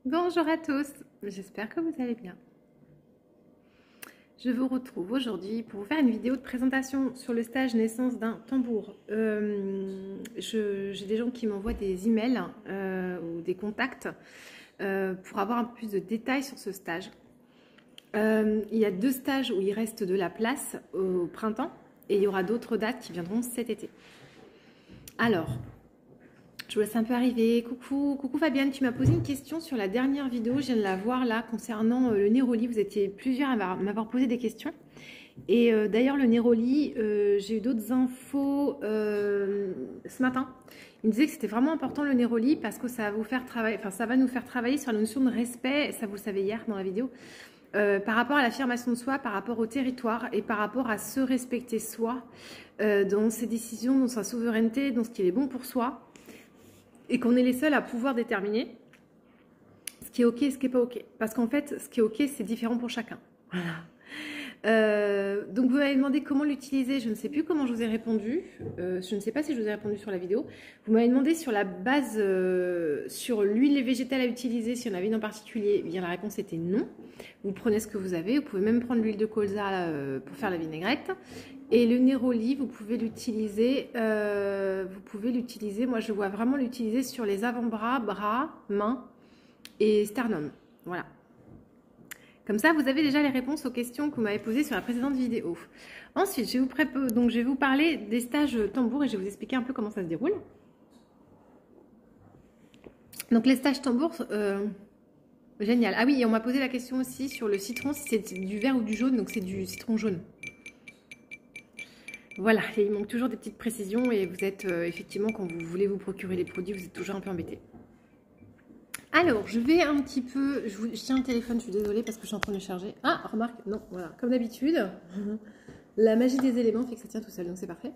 Bonjour à tous, j'espère que vous allez bien. Je vous retrouve aujourd'hui pour vous faire une vidéo de présentation sur le stage naissance d'un tambour. J'ai des gens qui m'envoient des emails ou des contacts pour avoir un peu plus de détails sur ce stage. Il y a 2 stages où il reste de la place au printemps et il y aura d'autres dates qui viendront cet été. Alors, je vous laisse un peu arriver. Coucou Fabienne, tu m'as posé une question sur la dernière vidéo, je viens de la voir là, concernant le Néroli. Vous étiez plusieurs à m'avoir posé des questions. Et d'ailleurs, le Néroli, j'ai eu d'autres infos ce matin. Il me disait que c'était vraiment important le Néroli parce que ça va vous faire travailler, enfin ça va nous faire travailler sur la notion de respect, ça vous le savez hier dans la vidéo, par rapport à l'affirmation de soi, par rapport au territoire et par rapport à se respecter soi dans ses décisions, dans sa souveraineté, dans ce qui est bon pour soi. Et qu'on est les seuls à pouvoir déterminer ce qui est ok et ce qui n'est pas ok. Parce qu'en fait, ce qui est ok, c'est différent pour chacun. Voilà. Donc vous m'avez demandé comment l'utiliser. Je ne sais plus comment je vous ai répondu. Je ne sais pas si je vous ai répondu sur la vidéo. Vous m'avez demandé sur la base, sur l'huile végétale à utiliser, si on avait une en particulier. Eh bien, la réponse était non. Vous prenez ce que vous avez. Vous pouvez même prendre l'huile de colza pour faire la vinaigrette. Et le Néroli, vous pouvez l'utiliser, moi je vois vraiment l'utiliser sur les avant-bras, bras, mains et sternum. Voilà. Comme ça, vous avez déjà les réponses aux questions que vous m'avez posées sur la précédente vidéo. Ensuite, je vais vous parler des stages tambour et je vais vous expliquer un peu comment ça se déroule. Donc les stages tambour, génial. Ah oui, et on m'a posé la question aussi sur le citron, si c'est du vert ou du jaune, donc c'est du citron jaune. Voilà, et il manque toujours des petites précisions et vous êtes effectivement, quand vous voulez vous procurer les produits, vous êtes toujours un peu embêté. Alors, je vais un petit peu... Je tiens le téléphone, je suis désolée parce que je suis en train de le charger. Ah, remarque, non, voilà, comme d'habitude. La magie des éléments fait que ça tient tout seul, donc c'est parfait.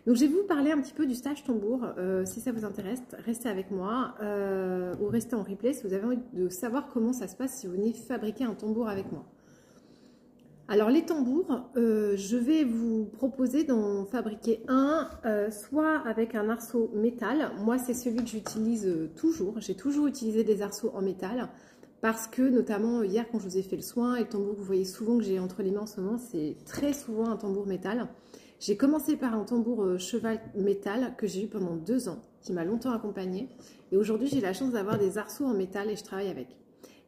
Donc, je vais vous parler un petit peu du stage tambour. Si ça vous intéresse, restez avec moi ou restez en replay si vous avez envie de savoir comment ça se passe si vous venez fabriquer un tambour avec moi. Alors les tambours, je vais vous proposer d'en fabriquer un, soit avec un arceau métal. Moi c'est celui que j'utilise toujours, j'ai toujours utilisé des arceaux en métal, parce que notamment hier quand je vous ai fait le soin, et le tambour que vous voyez souvent que j'ai entre les mains en ce moment, c'est très souvent un tambour métal. J'ai commencé par un tambour cheval métal que j'ai eu pendant 2 ans, qui m'a longtemps accompagné, et aujourd'hui j'ai la chance d'avoir des arceaux en métal et je travaille avec.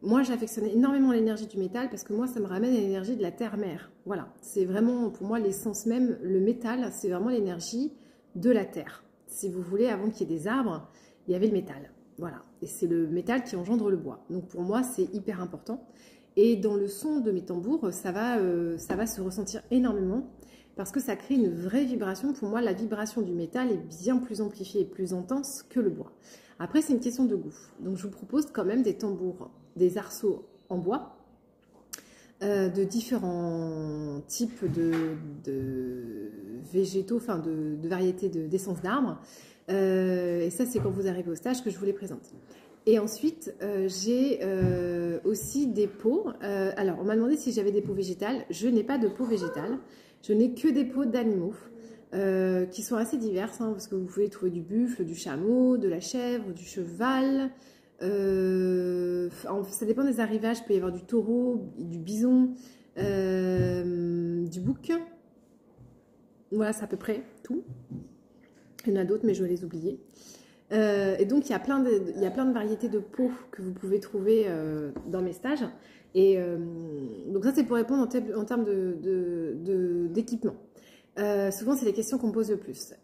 Moi, j'affectionne énormément l'énergie du métal parce que moi, ça me ramène à l'énergie de la terre-mère. Voilà, c'est vraiment pour moi l'essence même. Le métal, c'est vraiment l'énergie de la terre. Si vous voulez, avant qu'il y ait des arbres, il y avait le métal. Voilà, et c'est le métal qui engendre le bois. Donc pour moi, c'est hyper important. Et dans le son de mes tambours, ça va se ressentir énormément parce que ça crée une vraie vibration. Pour moi, la vibration du métal est bien plus amplifiée et plus intense que le bois. Après, c'est une question de goût. Donc, je vous propose quand même des tambours, des arceaux en bois, de différents types de végétaux, enfin de variétés d'essences d'arbres. Et ça, c'est quand vous arrivez au stage que je vous les présente. Et ensuite, j'ai aussi des peaux. Alors, on m'a demandé si j'avais des peaux végétales. Je n'ai pas de peau végétale. Je n'ai que des peaux d'animaux. Qui sont assez diverses, hein, parce que vous pouvez trouver du buffle, du chameau, de la chèvre, du cheval. Ça dépend des arrivages. Il peut y avoir du taureau, du bison, du bouc. Voilà, c'est à peu près tout. Il y en a d'autres, mais je vais les oublier. Et donc, il y a plein de variétés de peaux que vous pouvez trouver dans mes stages. Et donc ça, c'est pour répondre en termes d'équipement. Souvent, c'est les questions qu'on me pose le plus.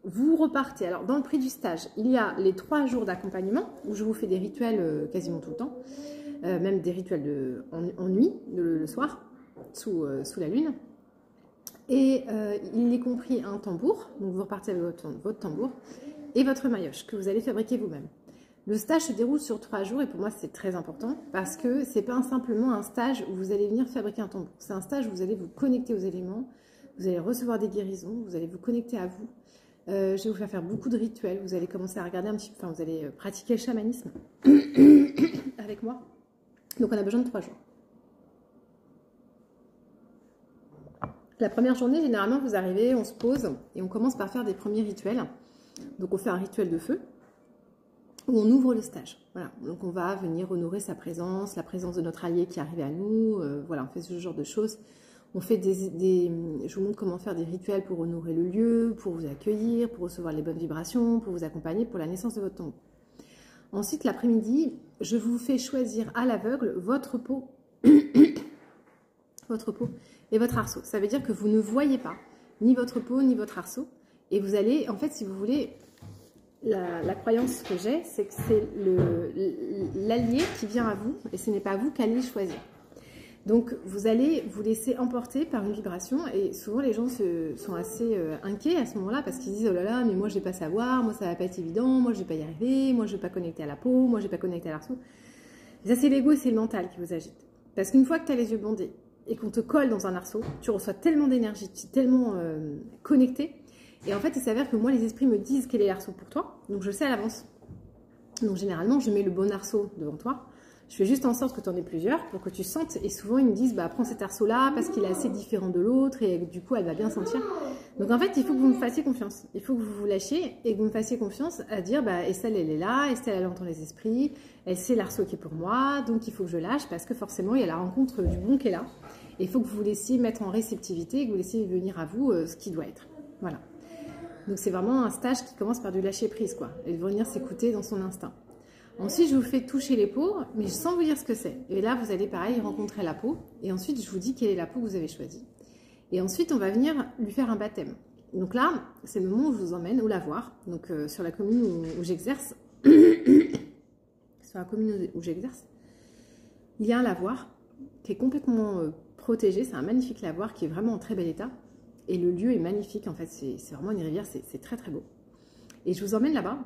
Vous repartez. Alors, dans le prix du stage, il y a les 3 jours d'accompagnement où je vous fais des rituels quasiment tout le temps, même des rituels en nuit, le soir, sous la lune. Et il est compris un tambour, donc vous repartez avec votre tambour, et votre maillotche que vous allez fabriquer vous-même. Le stage se déroule sur 3 jours et pour moi c'est très important parce que c'est pas simplement un stage où vous allez venir fabriquer un tambour. C'est un stage où vous allez vous connecter aux éléments, vous allez recevoir des guérisons, vous allez vous connecter à vous. Je vais vous faire beaucoup de rituels, vous allez commencer à regarder un petit peu, enfin vous allez pratiquer le chamanisme avec moi. Donc on a besoin de 3 jours. La première journée, généralement, vous arrivez, on se pose et on commence par faire des premiers rituels. Donc on fait un rituel de feu, où on ouvre le stage. Voilà, donc on va venir honorer sa présence, la présence de notre allié qui arrive à nous. Voilà, on fait ce genre de choses. On fait je vous montre comment faire des rituels pour honorer le lieu, pour vous accueillir, pour recevoir les bonnes vibrations, pour vous accompagner pour la naissance de votre tombeau. Ensuite, l'après-midi, je vous fais choisir à l'aveugle votre pot, votre pot et votre arceau. Ça veut dire que vous ne voyez pas ni votre pot ni votre arceau. Et vous allez, en fait, si vous voulez, la croyance que j'ai, c'est que c'est l'allié qui vient à vous et ce n'est pas vous qu'allez choisir. Donc, vous allez vous laisser emporter par une vibration et souvent les gens sont assez inquiets à ce moment-là parce qu'ils disent « Oh là là, mais moi je ne vais pas savoir, moi ça ne va pas être évident, moi je ne vais pas y arriver, moi je ne vais pas connecter à la peau, moi je ne vais pas connecter à l'arceau. » Ça c'est l'ego et c'est le mental qui vous agite. Parce qu'une fois que tu as les yeux bandés et qu'on te colle dans un arceau, tu reçois tellement d'énergie, tu es tellement connecté. Et en fait, il s'avère que moi les esprits me disent quel est l'arceau pour toi, donc je sais à l'avance. Donc généralement, je mets le bon arceau devant toi. Je fais juste en sorte que tu en aies plusieurs pour que tu sentes. Et souvent, ils me disent, bah, prends cet arceau-là parce qu'il est assez différent de l'autre et du coup, elle va bien sentir. Donc, en fait, il faut que vous me fassiez confiance. Il faut que vous vous lâchiez et que vous me fassiez confiance à dire, bah, Estelle, elle est là. Estelle, elle entend les esprits. Elle sait l'arceau qui est pour moi. Donc, il faut que je lâche parce que forcément, il y a la rencontre du bon qui est là. Et il faut que vous laissiez mettre en réceptivité et que vous laissiez venir à vous ce qui doit être. Voilà. Donc, c'est vraiment un stage qui commence par du lâcher prise, quoi. Et de venir s'écouter dans son instinct. Ensuite, je vous fais toucher les peaux, mais sans vous dire ce que c'est. Et là, vous allez pareil rencontrer la peau. Et ensuite, je vous dis quelle est la peau que vous avez choisie. Et ensuite, on va venir lui faire un baptême. Donc là, c'est le moment où je vous emmène, où la voir. Donc sur la commune où j'exerce, sur la commune où j'exerce, il y a un lavoir qui est complètement protégé. C'est un magnifique lavoir qui est vraiment en très bel état. Et le lieu est magnifique. En fait, c'est vraiment une rivière. C'est très très beau. Et je vous emmène là-bas.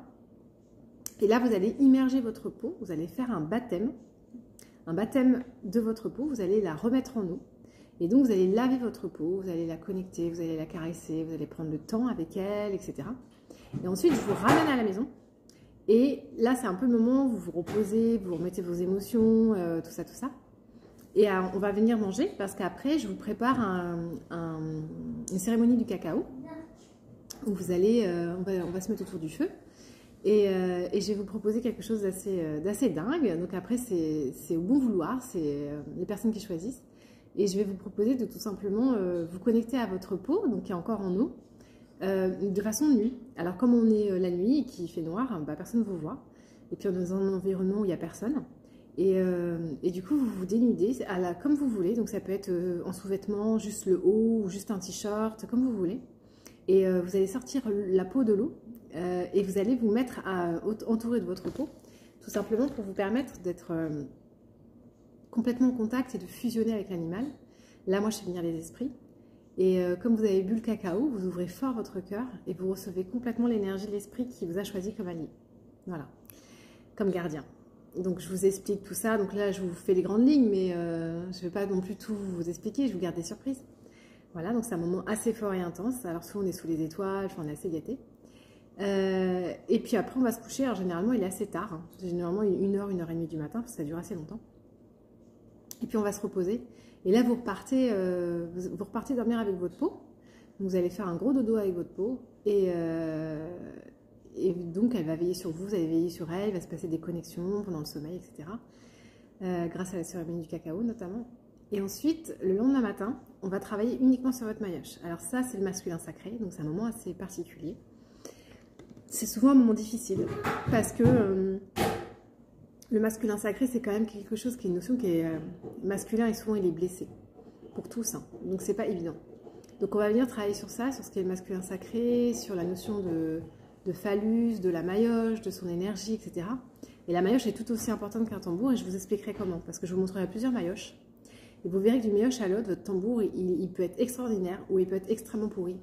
Et là, vous allez immerger votre peau, vous allez faire un baptême de votre peau, vous allez la remettre en eau. Et donc, vous allez laver votre peau, vous allez la connecter, vous allez la caresser, vous allez prendre le temps avec elle, etc. Et ensuite, je vous ramène à la maison. Et là, c'est un peu le moment où vous vous reposez, vous remettez vos émotions, tout ça, tout ça. Et on va venir manger parce qu'après, je vous prépare une cérémonie du cacao où vous allez, on va se mettre autour du feu. Et je vais vous proposer quelque chose d'assez dingue. Donc après, c'est au bon vouloir, c'est les personnes qui choisissent. Et je vais vous proposer de tout simplement vous connecter à votre peau, donc qui est encore en eau, de façon nue. Alors comme on est la nuit et qu'il fait noir, bah, personne ne vous voit. Et puis on est dans un environnement où il n'y a personne. Et du coup, vous vous dénudez comme vous voulez. Donc ça peut être en sous-vêtements, juste le haut ou juste un t-shirt, comme vous voulez. Et vous allez sortir la peau de l'eau. Et vous allez vous mettre entouré de votre peau, tout simplement pour vous permettre d'être complètement en contact et de fusionner avec l'animal. Là, moi, je fais venir les esprits. Et comme vous avez bu le cacao, vous ouvrez fort votre cœur et vous recevez complètement l'énergie de l'esprit qui vous a choisi comme allié. Voilà, comme gardien. Donc, je vous explique tout ça. Donc là, je vous fais les grandes lignes, mais je ne vais pas non plus tout vous expliquer. Je vous garde des surprises. Voilà, donc c'est un moment assez fort et intense. Alors, soit on est sous les étoiles, soit on est assez gâté. Et puis après on va se coucher. Alors généralement il est assez tard, hein. Généralement 1h, 1h30 du matin parce que ça dure assez longtemps. Et puis on va se reposer. Et là vous repartez dormir avec votre peau. Vous allez faire un gros dodo avec votre peau. Et donc elle va veiller sur vous, vous allez veiller sur elle. Il va se passer des connexions pendant le sommeil, etc. Grâce à la cérémonie du cacao notamment. Et ensuite le lendemain matin on va travailler uniquement sur votre maillotche. Alors ça c'est le masculin sacré, donc c'est un moment assez particulier. C'est souvent un moment difficile parce que le masculin sacré, c'est quand même quelque chose qui est une notion qui est masculin et souvent il est blessé pour tous, hein. Donc c'est pas évident. Donc on va venir travailler sur ça, sur ce qui est le masculin sacré, sur la notion de phallus, de la maillotche, de son énergie, etc. Et la maillotche est tout aussi importante qu'un tambour et je vous expliquerai comment parce que je vous montrerai plusieurs maillotches. Et vous verrez que du maillotche à l'autre, votre tambour, il peut être extraordinaire ou il peut être extrêmement pourri.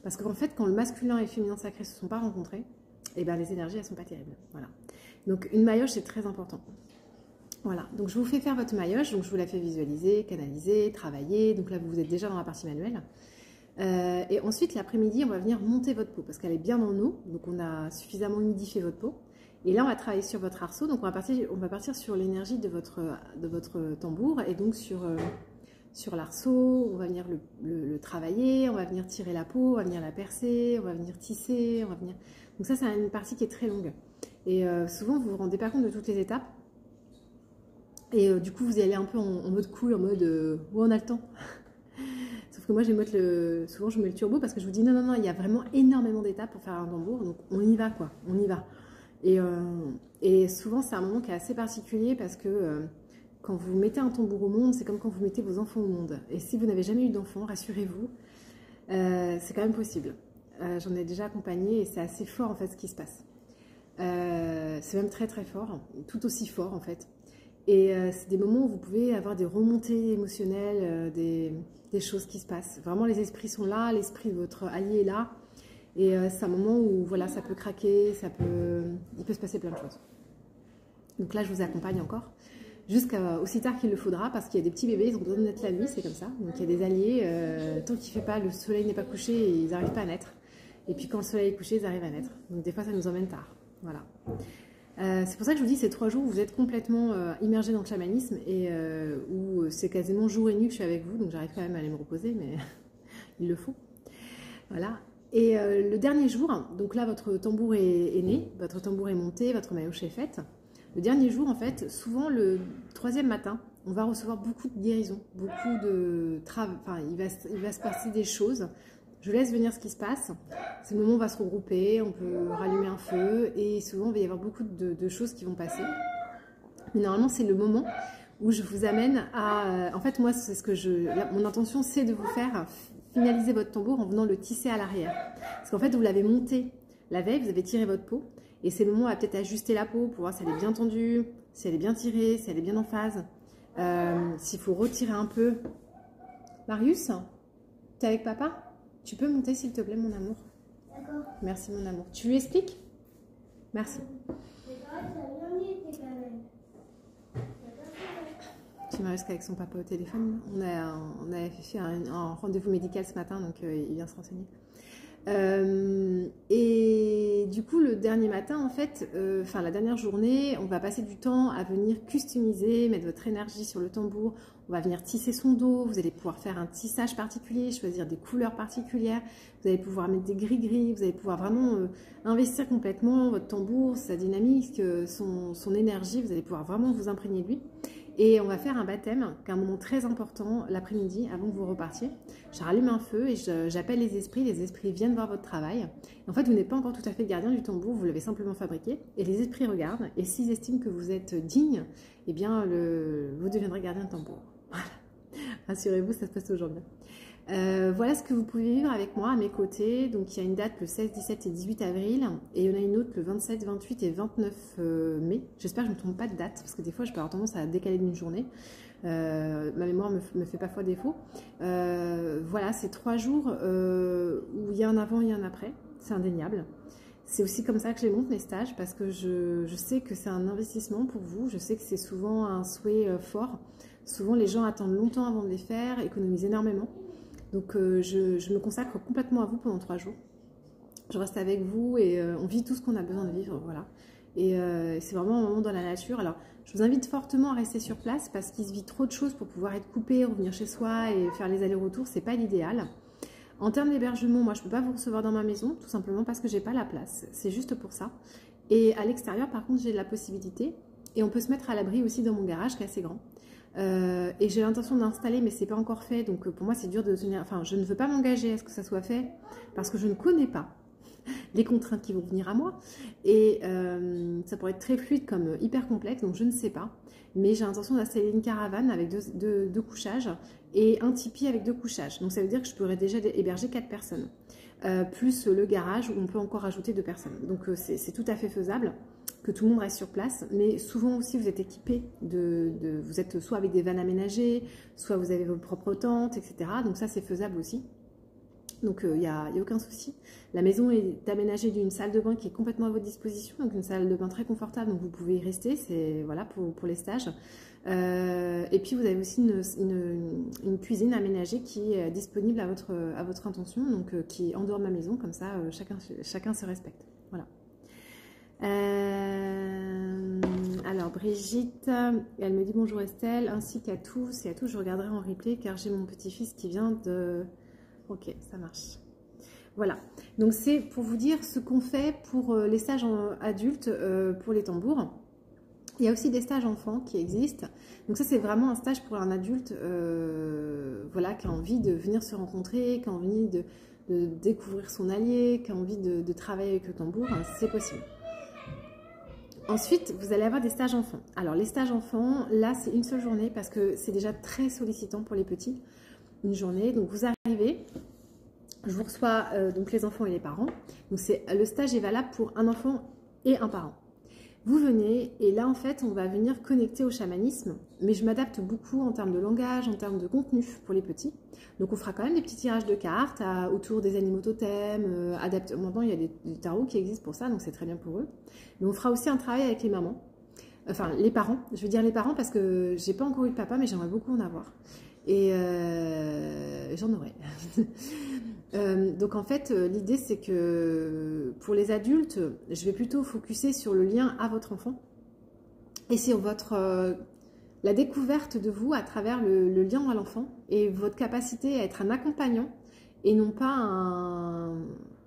Parce qu'en fait, quand le masculin et le féminin sacré ne se sont pas rencontrés, eh ben, les énergies, elles ne sont pas terribles. Voilà. Donc, une maillotche, c'est très important. Voilà. Donc, je vous fais faire votre maillotche. Donc, je vous la fais visualiser, canaliser, travailler. Donc là, vous êtes déjà dans la partie manuelle. Et ensuite, l'après-midi, on va venir monter votre peau parce qu'elle est bien en eau. Donc, on a suffisamment humidifié votre peau. Et là, on va travailler sur votre arceau. Donc, on va partir sur l'énergie de votre tambour et donc sur l'arceau, on va venir le travailler, on va venir tirer la peau, on va venir la percer, on va venir tisser, on va venir... Donc ça, c'est une partie qui est très longue. Et souvent, vous ne vous rendez pas compte de toutes les étapes. Et du coup, vous y allez un peu en mode cool, en mode où on a le temps. Sauf que moi, souvent, je mets le turbo parce que je vous dis non, non, non, il y a vraiment énormément d'étapes pour faire un tambour. Donc, on y va, quoi. On y va. Et souvent, c'est un moment qui est assez particulier parce que quand vous mettez un tambour au monde, c'est comme quand vous mettez vos enfants au monde. Et si vous n'avez jamais eu d'enfants, rassurez-vous, c'est quand même possible. J'en ai déjà accompagné et c'est assez fort, en fait, ce qui se passe. C'est même très, très fort, tout aussi fort, en fait. Et c'est des moments où vous pouvez avoir des remontées émotionnelles, des choses qui se passent. Vraiment, les esprits sont là, l'esprit de votre allié est là. Et c'est un moment où voilà, ça peut craquer, il peut se passer plein de choses. Donc là, je vous accompagne encore, jusqu'à aussi tard qu'il le faudra, parce qu'il y a des petits bébés, ils ont besoin de naître la nuit, c'est comme ça. Donc il y a des alliés, tant qu'il ne fait pas, le soleil n'est pas couché, ils n'arrivent pas à naître. Et puis quand le soleil est couché, ils arrivent à naître. Donc des fois, ça nous emmène tard. Voilà. C'est pour ça que je vous dis, ces 3 jours où vous êtes complètement immergé dans le chamanisme et où c'est quasiment jour et nuit que je suis avec vous, donc j'arrive quand même à aller me reposer, mais il le faut. Voilà. Et le dernier jour, donc là votre tambour est né, votre tambour est monté, votre maillotche est faite. Le dernier jour, en fait, souvent le 3e matin, on va recevoir beaucoup de guérisons, beaucoup de travail, enfin il va se passer des choses. Je laisse venir ce qui se passe. C'est le moment où on va se regrouper, on peut rallumer un feu et souvent il va y avoir beaucoup de choses qui vont passer. Mais normalement, c'est le moment où je vous amène à... En fait, moi, c'est ce que mon intention, c'est de vous faire finaliser votre tambour en venant le tisser à l'arrière. Parce qu'en fait, vous l'avez monté la veille, vous avez tiré votre peau. Et c'est le moment où on va peut-être ajuster la peau pour voir si elle est bien tendue, si elle est bien tirée, si elle est bien en phase. S'il faut retirer un peu. Marius, tu es avec papa? Tu peux monter s'il te plaît, mon amour? D'accord. Merci, mon amour. Tu lui expliques? Merci. Tu m'arrives avec son papa au téléphone. On a fait un rendez-vous médical ce matin, donc il vient se renseigner. Et du coup, le dernier matin, en fait, la dernière journée, on va passer du temps à venir customiser, mettre votre énergie sur le tambour. On va venir tisser son dos. Vous allez pouvoir faire un tissage particulier, choisir des couleurs particulières. Vous allez pouvoir mettre des gris-gris. Vous allez pouvoir vraiment investir complètement votre tambour, sa dynamique, son énergie. Vous allez pouvoir vraiment vous imprégner de lui. Et on va faire un baptême, qui est un moment très important l'après-midi, avant que vous repartiez. Je rallume un feu et j'appelle les esprits viennent voir votre travail. Et en fait, vous n'êtes pas encore tout à fait gardien du tambour, vous l'avez simplement fabriqué. Et les esprits regardent, et s'ils estiment que vous êtes digne, eh bien, vous deviendrez gardien de tambour. Voilà. Rassurez-vous, ça se passe toujours bien. Voilà ce que vous pouvez vivre avec moi à mes côtés. Donc il y a une date le 16, 17 et 18 avril et il y en a une autre le 27, 28 et 29 mai. J'espère que je ne me trompe pas de date parce que des fois je peux avoir tendance à décaler d'une journée. Ma mémoire me fait parfois défaut. Voilà, c'est 3 jours où il y a un avant et un après. C'est indéniable. C'est aussi comme ça que je les monte mes stages parce que je sais que c'est un investissement pour vous. Je sais que c'est souvent un souhait fort. Souvent les gens attendent longtemps avant de les faire, économisent énormément. Donc je me consacre complètement à vous pendant 3 jours. Je reste avec vous et on vit tout ce qu'on a besoin de vivre, voilà. Et c'est vraiment un moment dans la nature. Alors je vous invite fortement à rester sur place parce qu'il se vit trop de choses pour pouvoir être coupé, revenir chez soi et faire les allers-retours, c'est pas l'idéal. En termes d'hébergement, moi je peux pas vous recevoir dans ma maison, tout simplement parce que j'ai pas la place. C'est juste pour ça. Et à l'extérieur, par contre, j'ai la possibilité. Et on peut se mettre à l'abri aussi dans mon garage qui est assez grand. Et j'ai l'intention d'installer, mais c'est pas encore fait. Donc pour moi, c'est dur de tenir. Enfin, je ne veux pas m'engager à ce que ça soit fait parce que je ne connais pas les contraintes qui vont venir à moi. Et ça pourrait être très fluide comme hyper complexe, donc je ne sais pas. Mais j'ai l'intention d'installer une caravane avec deux couchages et un tipi avec 2 couchages. Donc ça veut dire que je pourrais déjà héberger 4 personnes. Plus le garage où on peut encore ajouter 2 personnes. Donc c'est tout à fait faisable que tout le monde reste sur place, mais souvent aussi vous êtes équipé vous êtes soit avec des vannes aménagées, soit vous avez vos propres tentes, etc. Donc ça c'est faisable aussi. Donc il n'y a aucun souci. La maison est aménagée d'une salle de bain qui est complètement à votre disposition, donc une salle de bain très confortable, donc vous pouvez y rester, c'est voilà pour les stages. Et puis vous avez aussi une cuisine aménagée qui est disponible à votre intention, donc qui est en dehors de ma maison, comme ça chacun se respecte. Voilà. Alors Brigitte, elle me dit bonjour Estelle, ainsi qu'à tous je regarderai en replay car j'ai mon petit-fils qui vient de... Ok, ça marche. Voilà. Donc c'est pour vous dire ce qu'on fait pour les stages adultes, pour les tambours. Il y a aussi des stages enfants qui existent. Donc ça, c'est vraiment un stage pour un adulte voilà, qui a envie de venir se rencontrer, qui a envie de découvrir son allié, qui a envie de travailler avec le tambour. Hein, c'est possible. Ensuite, vous allez avoir des stages enfants. Alors, les stages enfants, là, c'est une seule journée parce que c'est déjà très sollicitant pour les petits. Une journée. Donc, vous arrivez, je vous reçois donc les enfants et les parents. Donc, le stage est valable pour un enfant et un parent. Vous venez et là, en fait, on va venir connecter au chamanisme, mais je m'adapte beaucoup en termes de langage, en termes de contenu pour les petits. Donc, on fera quand même des petits tirages de cartes autour des animaux totems, maintenant, il y a des tarots qui existent pour ça, donc c'est très bien pour eux. Mais on fera aussi un travail avec les mamans, enfin, les parents. Je veux dire les parents parce que j'ai pas encore eu de papa, mais j'aimerais beaucoup en avoir. Et j'en aurai. Donc en fait, l'idée c'est que pour les adultes, je vais plutôt focuser sur le lien à votre enfant et sur la découverte de vous à travers le lien à l'enfant et votre capacité à être un accompagnant et non pas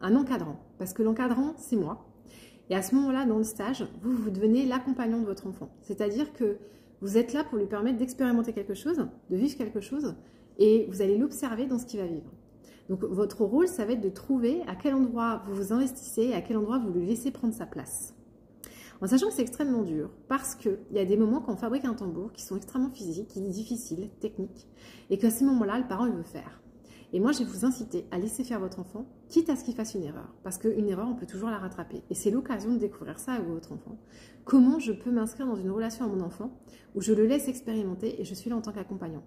un encadrant. Parce que l'encadrant, c'est moi. Et à ce moment-là, dans le stage, vous devenez l'accompagnant de votre enfant. C'est-à-dire que vous êtes là pour lui permettre d'expérimenter quelque chose, de vivre quelque chose, et vous allez l'observer dans ce qu'il va vivre. Donc votre rôle, ça va être de trouver à quel endroit vous vous investissez et à quel endroit vous lui laissez prendre sa place. En sachant que c'est extrêmement dur, parce qu'il y a des moments quand on fabrique un tambour qui sont extrêmement physiques, difficiles, techniques, et qu'à ce moment-là, le parent il veut faire. Et moi, je vais vous inciter à laisser faire votre enfant, quitte à ce qu'il fasse une erreur. Parce qu'une erreur, on peut toujours la rattraper. Et c'est l'occasion de découvrir ça avec votre enfant. Comment je peux m'inscrire dans une relation à mon enfant où je le laisse expérimenter et je suis là en tant qu'accompagnant.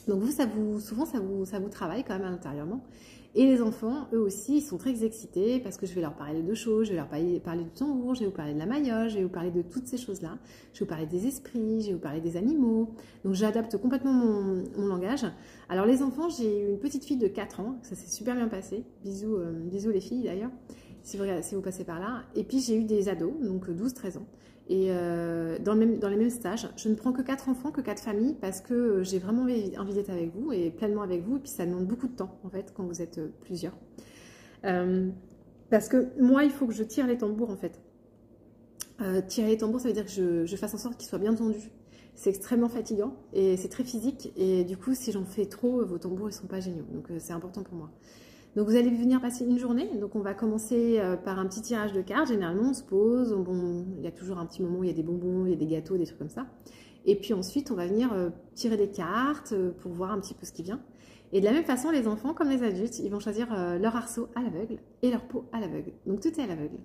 Donc vous, souvent, ça vous travaille quand même intérieurement. Et les enfants, eux aussi, ils sont très excités parce que je vais leur parler de deux choses. Je vais leur parler du tambour, je vais vous parler de la maillotche, je vais vous parler de toutes ces choses-là. Je vais vous parler des esprits, je vais vous parler des animaux. Donc j'adapte complètement mon langage. Alors les enfants, j'ai eu une petite fille de 4 ans, ça s'est super bien passé. Bisous, bisous les filles d'ailleurs, si vous passez par là. Et puis j'ai eu des ados, donc 12-13 ans. Et dans les mêmes stages, je ne prends que 4 enfants, que 4 familles, parce que j'ai vraiment envie d'être avec vous et pleinement avec vous. Et puis ça demande beaucoup de temps, en fait, quand vous êtes plusieurs. Parce que moi, il faut que je tire les tambours, en fait. Tirer les tambours, ça veut dire que je fasse en sorte qu'ils soient bien tendus. C'est extrêmement fatigant et c'est très physique. Et du coup, si j'en fais trop, vos tambours, ils ne sont pas géniaux. Donc c'est important pour moi. Donc vous allez venir passer une journée, donc on va commencer par un petit tirage de cartes, généralement on se pose, il y a toujours un petit moment où il y a des bonbons, il y a des gâteaux, des trucs comme ça. Et puis ensuite on va venir tirer des cartes pour voir un petit peu ce qui vient. Et de la même façon, les enfants comme les adultes, ils vont choisir leur arceau à l'aveugle et leur pot à l'aveugle. Donc tout est à l'aveugle.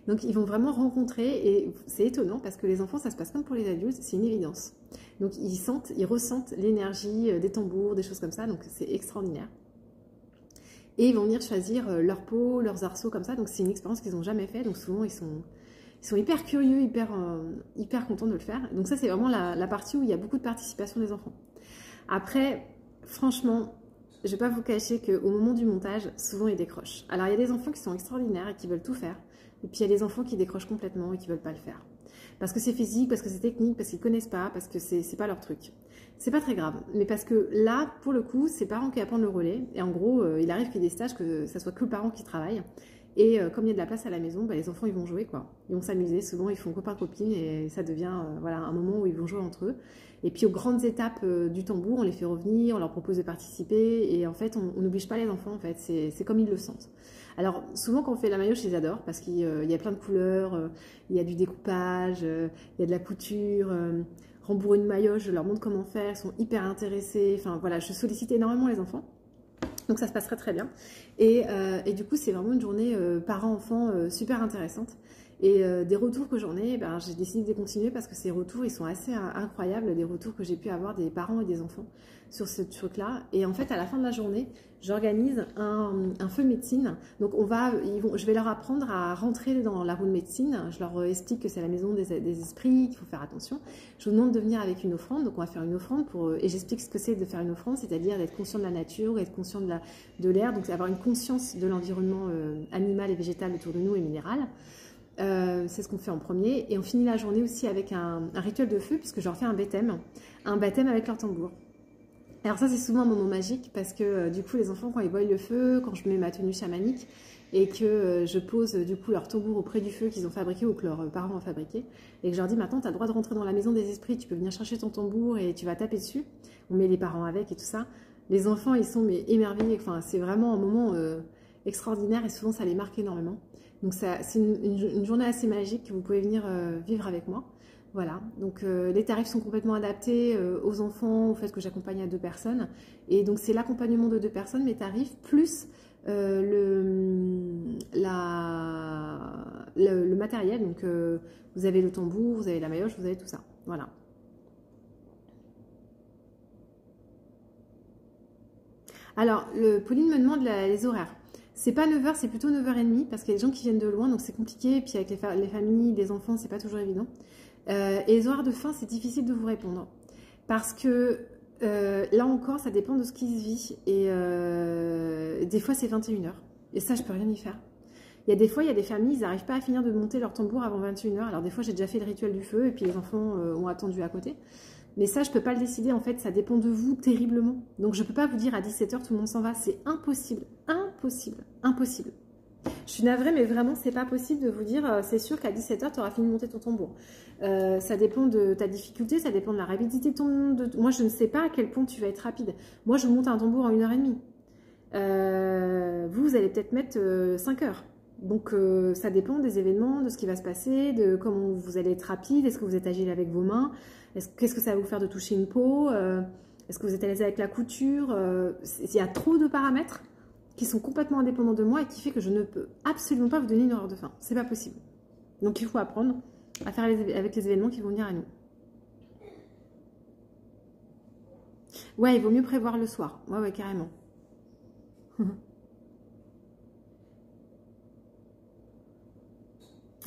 Donc ils vont vraiment rencontrer, et c'est étonnant parce que les enfants ça se passe comme pour les adultes, c'est une évidence. Donc ils ressentent l'énergie des tambours, des choses comme ça, donc c'est extraordinaire. Et ils vont venir choisir leur peau, leurs arceaux comme ça. Donc c'est une expérience qu'ils n'ont jamais fait. Donc souvent ils sont hyper curieux, hyper contents de le faire. Donc ça c'est vraiment la partie où il y a beaucoup de participation des enfants. Après, franchement, je ne vais pas vous cacher qu'au moment du montage, souvent ils décrochent. Alors il y a des enfants qui sont extraordinaires et qui veulent tout faire. Et puis il y a des enfants qui décrochent complètement et qui ne veulent pas le faire. Parce que c'est physique, parce que c'est technique, parce qu'ils ne connaissent pas, parce que c'est pas leur truc. C'est pas très grave, mais parce que là, pour le coup, c'est parents qui apprennent le relais. Et en gros, il arrive qu'il y ait des stages que ça soit que le parent qui travaille. Et comme il y a de la place à la maison, bah, les enfants ils vont jouer quoi. Ils vont s'amuser, souvent ils font copain-copine et ça devient voilà, un moment où ils vont jouer entre eux. Et puis aux grandes étapes du tambour, on les fait revenir, on leur propose de participer et en fait on n'oblige pas les enfants en fait, c'est comme ils le sentent. Alors souvent quand on fait la maillotche, je les adore parce qu'il y a plein de couleurs, il y a du découpage, il y a de la couture, rembourrer une maillotche, je leur montre comment faire, ils sont hyper intéressés, enfin voilà, je sollicite énormément les enfants. Donc ça se passerait très bien. Et du coup, c'est vraiment une journée parents-enfants super intéressante. Et des retours que j'en ai, ben, j'ai décidé de continuer parce que ces retours, ils sont assez incroyables, des retours que j'ai pu avoir des parents et des enfants sur ce truc-là. Et en fait, à la fin de la journée, j'organise un feu médecine. Donc, je vais leur apprendre à rentrer dans la roue de médecine. Je leur explique que c'est la maison des esprits, qu'il faut faire attention. Je vous demande de venir avec une offrande. Donc, on va faire une offrande et j'explique ce que c'est de faire une offrande, c'est-à-dire d'être conscient de la nature, être conscient de l'air, donc avoir une conscience de l'environnement animal et végétal autour de nous et minéral. C'est ce qu'on fait en premier. Et on finit la journée aussi avec un rituel de feu, puisque je leur fais un baptême avec leur tambour. Alors ça, c'est souvent un moment magique parce que du coup, les enfants, quand ils voient le feu, quand je mets ma tenue chamanique et que je pose du coup leur tambour auprès du feu qu'ils ont fabriqué ou que leurs parents ont fabriqué et que je leur dis maintenant, tu as le droit de rentrer dans la maison des esprits, tu peux venir chercher ton tambour et tu vas taper dessus. On met les parents avec et tout ça. Les enfants, ils sont mais émerveillés. Enfin, c'est vraiment un moment extraordinaire et souvent, ça les marque énormément. Donc c'est une journée assez magique que vous pouvez venir vivre avec moi. Voilà, donc les tarifs sont complètement adaptés aux enfants, au fait que j'accompagne à 2 personnes. Et donc c'est l'accompagnement de 2 personnes, mes tarifs, plus le matériel. Donc vous avez le tambour, vous avez la maillotche, vous avez tout ça. Voilà. Alors, Pauline me demande les horaires. C'est pas 9h, c'est plutôt 9h30 parce qu'il y a des gens qui viennent de loin, donc c'est compliqué. Et puis avec les familles, les enfants, c'est pas toujours évident. Et les horaires de fin, c'est difficile de vous répondre. Parce que là encore, ça dépend de ce qui se vit. Et des fois, c'est 21h. Et ça, je peux rien y faire. Il y a des fois, il y a des familles, ils n'arrivent pas à finir de monter leur tambour avant 21h. Alors des fois, j'ai déjà fait le rituel du feu et puis les enfants ont attendu à côté. Mais ça, je ne peux pas le décider. En fait, ça dépend de vous terriblement. Donc, je ne peux pas vous dire à 17h, tout le monde s'en va. C'est impossible. Impossible. Impossible. Je suis navrée, mais vraiment, c'est pas possible de vous dire, c'est sûr qu'à 17h, tu auras fini de monter ton tambour. Ça dépend de ta difficulté, ça dépend de la rapidité de ton... Moi, je ne sais pas à quel point tu vas être rapide. Moi, je monte un tambour en 1h30. Vous allez peut-être mettre 5 heures. Donc, ça dépend des événements, de ce qui va se passer, de comment vous allez être rapide, est-ce que vous êtes agile avec vos mains, qu'est-ce que ça va vous faire de toucher une peau, est-ce que vous êtes à l'aise avec la couture, il y a trop de paramètres qui sont complètement indépendants de moi et qui fait que je ne peux absolument pas vous donner une heure de fin. C'est pas possible. Donc, il faut apprendre à faire avec les événements qui vont venir à nous. Ouais, il vaut mieux prévoir le soir. Ouais, carrément.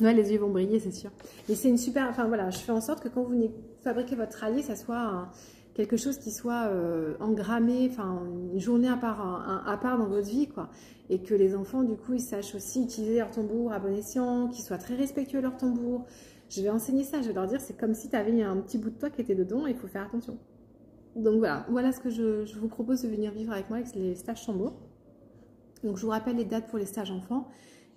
Ouais, les yeux vont briller, c'est sûr. Et c'est une super... Enfin, voilà, je fais en sorte que quand vous fabriquez votre allié, ça soit quelque chose qui soit engrammé, enfin, une journée à part dans votre vie, quoi. Et que les enfants, du coup, ils sachent aussi utiliser leur tambour à bon escient, qu'ils soient très respectueux de leur tambour. Je vais enseigner ça, je vais leur dire, c'est comme si tu avais un petit bout de toi qui était dedans, et il faut faire attention. Donc voilà ce que je vous propose de venir vivre avec moi avec les stages tambour. Donc je vous rappelle les dates pour les stages enfants.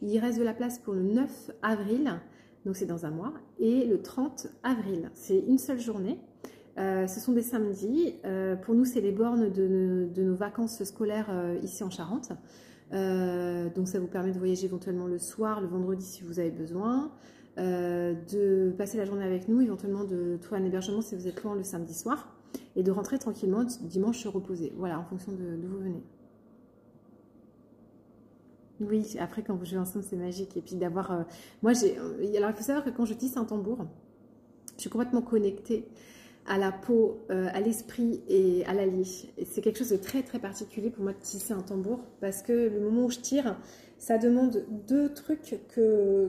Il reste de la place pour le 9 avril, donc c'est dans un mois, et le 30 avril. C'est une seule journée. Ce sont des samedis. Pour nous, c'est les bornes de nos vacances scolaires ici en Charente. Donc ça vous permet de voyager éventuellement le soir, le vendredi si vous avez besoin, de passer la journée avec nous, éventuellement de trouver un hébergement si vous êtes loin le samedi soir, et de rentrer tranquillement dimanche se reposer. Voilà, en fonction de vous venez. Oui, après quand vous jouez ensemble, c'est magique. Et puis d'avoir... alors il faut savoir que quand je tisse un tambour, je suis complètement connectée à la peau, à l'esprit et à l'allié. Et c'est quelque chose de très très particulier pour moi de tisser un tambour parce que le moment où je tire, ça demande 2 trucs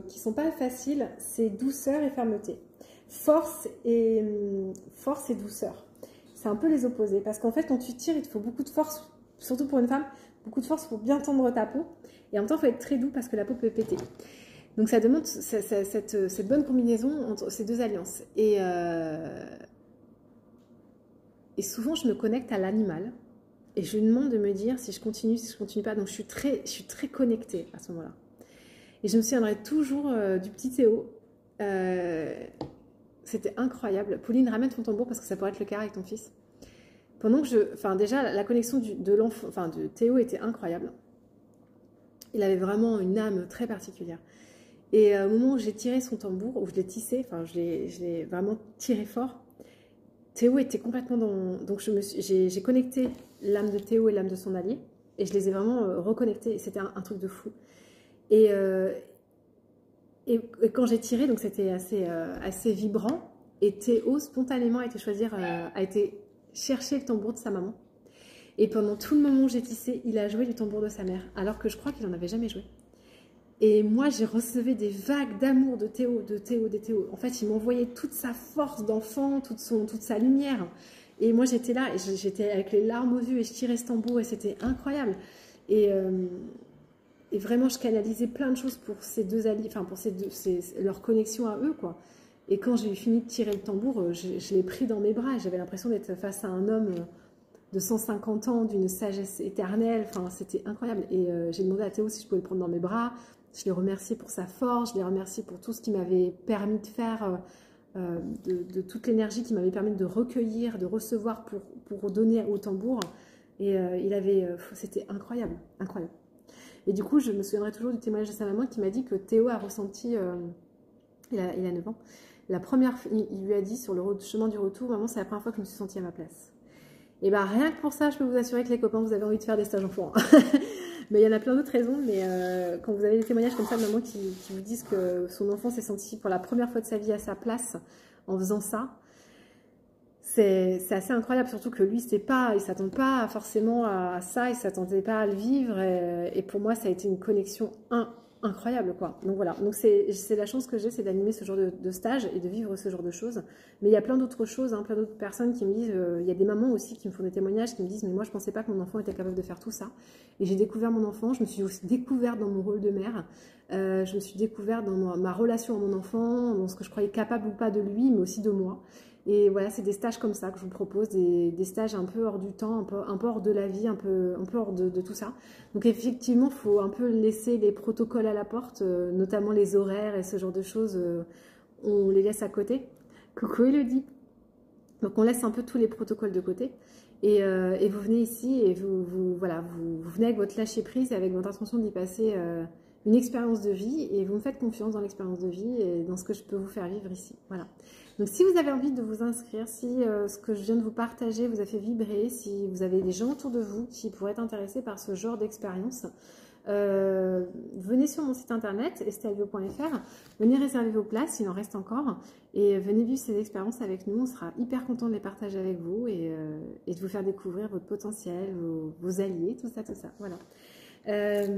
qui sont pas faciles, c'est douceur et fermeté. Force et douceur. C'est un peu les opposés parce qu'en fait quand tu tires, il te faut beaucoup de force, surtout pour une femme, beaucoup de force pour bien tendre ta peau. Et en même temps, il faut être très doux parce que la peau peut péter. Donc ça demande cette bonne combinaison entre ces 2 alliances. Et souvent, je me connecte à l'animal. Et je lui demande de me dire si je continue pas. Donc je suis très connectée à ce moment-là. Et je me souviendrai toujours du petit Théo. C'était incroyable. Pauline, ramène ton tambour parce que ça pourrait être le cas avec ton fils. Pendant que déjà, la connexion de Théo était incroyable. Il avait vraiment une âme très particulière. Et au moment où j'ai tiré son tambour, où je l'ai tissé, enfin je l'ai vraiment tiré fort, Théo était complètement dans... Donc j'ai connecté l'âme de Théo et l'âme de son allié, et je les ai vraiment reconnectés, et c'était un truc de fou. Et quand j'ai tiré, donc c'était assez vibrant, et Théo spontanément a été chercher le tambour de sa maman. Et pendant tout le moment où j'ai tissé, il a joué du tambour de sa mère, alors que je crois qu'il n'en avait jamais joué. Et moi, j'ai reçu des vagues d'amour de Théo. En fait, il m'envoyait toute sa force d'enfant, toute sa lumière. Et moi, j'étais là, et j'étais avec les larmes aux yeux, et je tirais ce tambour, et c'était incroyable. Et vraiment, je canalisais plein de choses pour ces 2 alliés, enfin, pour leur connexion à eux, quoi. Et quand j'ai fini de tirer le tambour, je l'ai pris dans mes bras, et j'avais l'impression d'être face à un homme... de 150 ans, d'une sagesse éternelle. Enfin, c'était incroyable. Et j'ai demandé à Théo si je pouvais le prendre dans mes bras. Je l'ai remercié pour sa force, je l'ai remercié pour tout ce qu'il m'avait permis de faire, de toute l'énergie qui m'avait permis de recueillir, de recevoir pour donner au tambour. Et c'était incroyable, incroyable. Et du coup, je me souviendrai toujours du témoignage de sa maman qui m'a dit que Théo a ressenti, il a 9 ans, il lui a dit sur le chemin du retour, maman, c'est la première fois que je me suis sentie à ma place. Et bien, rien que pour ça, je peux vous assurer que les copains, vous avez envie de faire des stages enfants. Mais il y en a plein d'autres raisons. Mais quand vous avez des témoignages comme ça de maman qui vous disent que son enfant s'est senti pour la première fois de sa vie à sa place en faisant ça, c'est assez incroyable. Surtout que lui, il ne s'attend pas forcément à ça, il ne s'attendait pas à le vivre. Et pour moi, ça a été une connexion incroyable, quoi. Donc voilà, donc c'est la chance que j'ai, c'est d'animer ce genre de stage et de vivre ce genre de choses. Mais il y a plein d'autres choses, hein, plein d'autres personnes qui me disent, il y a des mamans aussi qui me font des témoignages, qui me disent, mais moi je pensais pas que mon enfant était capable de faire tout ça. Et j'ai découvert mon enfant, je me suis aussi découverte dans mon rôle de mère, je me suis découverte dans ma relation à mon enfant, dans ce que je croyais capable ou pas de lui, mais aussi de moi. Et voilà, c'est des stages comme ça que je vous propose, des stages un peu hors du temps, un peu hors de la vie, un peu hors de tout ça. Donc effectivement, il faut un peu laisser les protocoles à la porte, notamment les horaires et ce genre de choses, on les laisse à côté. Coucou Elodie. Donc on laisse un peu tous les protocoles de côté. Et vous venez ici et vous venez avec votre lâcher prise et avec votre intention d'y passer une expérience de vie. Et vous me faites confiance dans l'expérience de vie et dans ce que je peux vous faire vivre ici. Voilà. Donc si vous avez envie de vous inscrire, si ce que je viens de vous partager vous a fait vibrer, si vous avez des gens autour de vous qui pourraient être intéressés par ce genre d'expérience, venez sur mon site internet estelvio.fr, venez réserver vos places, il en reste encore, et venez vivre ces expériences avec nous. On sera hyper content de les partager avec vous et de vous faire découvrir votre potentiel, vos alliés, tout ça, voilà. Je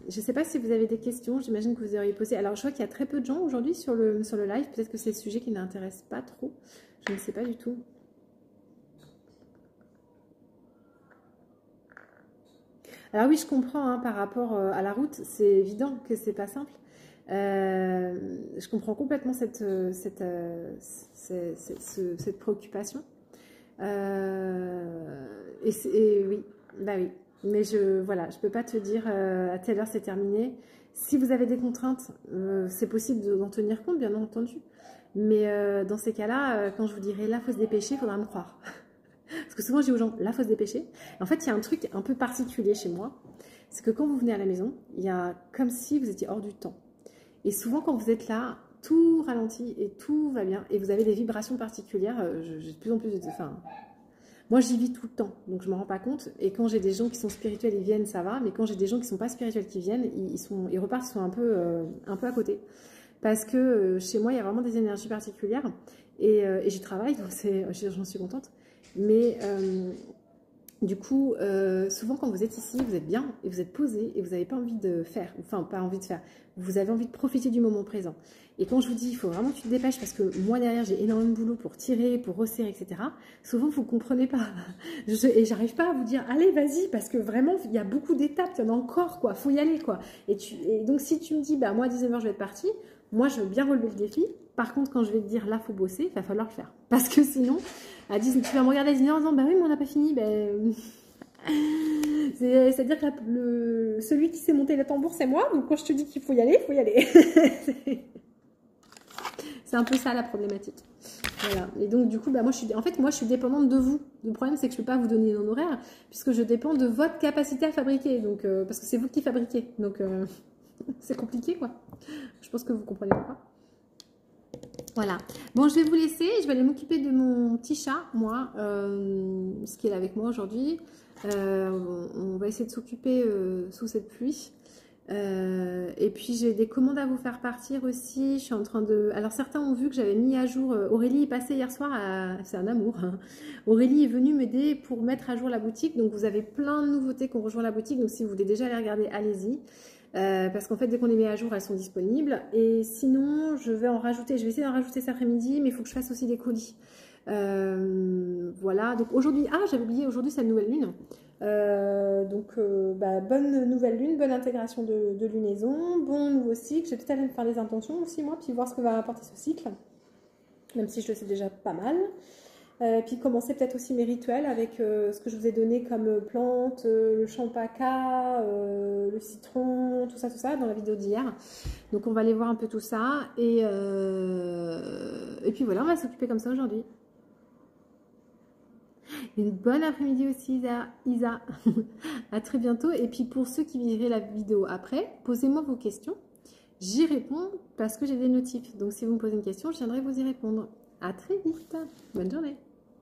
ne sais pas si vous avez des questions, j'imagine que vous auriez posé. Alors je vois qu'il y a très peu de gens aujourd'hui sur le live, peut-être que c'est le sujet qui n'intéresse pas trop, je ne sais pas du tout. Alors oui, je comprends, hein, par rapport à la route, c'est évident que c'est pas simple. Je comprends complètement cette préoccupation. Oui, bah oui. Mais voilà, je peux pas te dire à telle heure c'est terminé. Si vous avez des contraintes, c'est possible d'en tenir compte, bien entendu. Mais dans ces cas-là, quand je vous dirai là, faut se dépêcher, il faudra me croire. Parce que souvent, je dis aux gens, là, il faut se dépêcher. En fait, il y a un truc un peu particulier chez moi. C'est que quand vous venez à la maison, il y a comme si vous étiez hors du temps. Et souvent, quand vous êtes là, tout ralentit et tout va bien. Et vous avez des vibrations particulières. J'ai de plus en plus de... Enfin, moi, j'y vis tout le temps, donc je ne m'en rends pas compte. Et quand j'ai des gens qui sont spirituels, ils viennent, ça va. Mais quand j'ai des gens qui ne sont pas spirituels qui viennent, ils repartent, ils sont un peu à côté. Parce que chez moi, il y a vraiment des énergies particulières. Et j'y travaille, donc j'en suis contente. Mais du coup, souvent quand vous êtes ici, vous êtes bien et vous êtes posé et vous n'avez pas envie de faire, enfin pas envie de faire, vous avez envie de profiter du moment présent. Et quand je vous dis, il faut vraiment que tu te dépêches parce que moi derrière, j'ai énormément de boulot pour tirer, pour resserrer, etc. Souvent, vous ne comprenez pas. Et j'arrive pas à vous dire, allez, vas-y, parce que vraiment, il y a beaucoup d'étapes, il y en a encore, quoi, faut y aller, quoi. Et donc, si tu me dis, bah, moi, à 19h, je vais être partie, moi, je veux bien relever le défi. Par contre, quand je vais te dire, là, faut bosser, il va falloir le faire. Parce que sinon, tu vas me regarder à 19h en disant, bah oui, mais on n'a pas fini, ben... C'est-à-dire que celui qui s'est monté le tambour, c'est moi. Donc, quand je te dis qu'il faut y aller, il faut y aller. C'est un peu ça la problématique. Voilà. Et donc, du coup, bah, moi, je suis dépendante de vous. Le problème, c'est que je ne peux pas vous donner un horaire puisque je dépends de votre capacité à fabriquer. Donc, parce que c'est vous qui fabriquez. Donc, c'est compliqué, quoi. Je pense que vous comprenez pas. Voilà. Bon, je vais vous laisser. Je vais aller m'occuper de mon petit chat, moi, ce qui est là avec moi aujourd'hui. On va essayer de s'occuper sous cette pluie. Et puis j'ai des commandes à vous faire partir aussi. Je suis en train de... Alors certains ont vu que j'avais mis à jour... Aurélie est passée hier soir, c'est un amour. Hein. Aurélie est venue m'aider pour mettre à jour la boutique. Donc vous avez plein de nouveautés qui ont rejoint la boutique. Donc si vous voulez déjà les regarder, allez-y. Parce qu'en fait dès qu'on les met à jour, elles sont disponibles. Et sinon je vais essayer d'en rajouter cet après-midi, mais il faut que je fasse aussi des colis. Voilà, donc aujourd'hui, j'avais oublié, aujourd'hui c'est la nouvelle lune. Bonne nouvelle lune, bonne intégration de lunaison, bon nouveau cycle. J'ai peut-être aller me faire des intentions aussi, moi, puis voir ce que va apporter ce cycle, même si je le sais déjà pas mal. Puis commencer peut-être aussi mes rituels avec ce que je vous ai donné comme plantes, le champaca, le citron, tout ça dans la vidéo d'hier. Donc on va aller voir un peu tout ça et puis voilà, on va s'occuper comme ça aujourd'hui. Une bonne après-midi aussi Isa. À très bientôt. Et puis pour ceux qui verraient la vidéo après, posez-moi vos questions. J'y réponds parce que j'ai des notifs. Donc si vous me posez une question, je viendrai vous y répondre. À très vite. Bonne journée.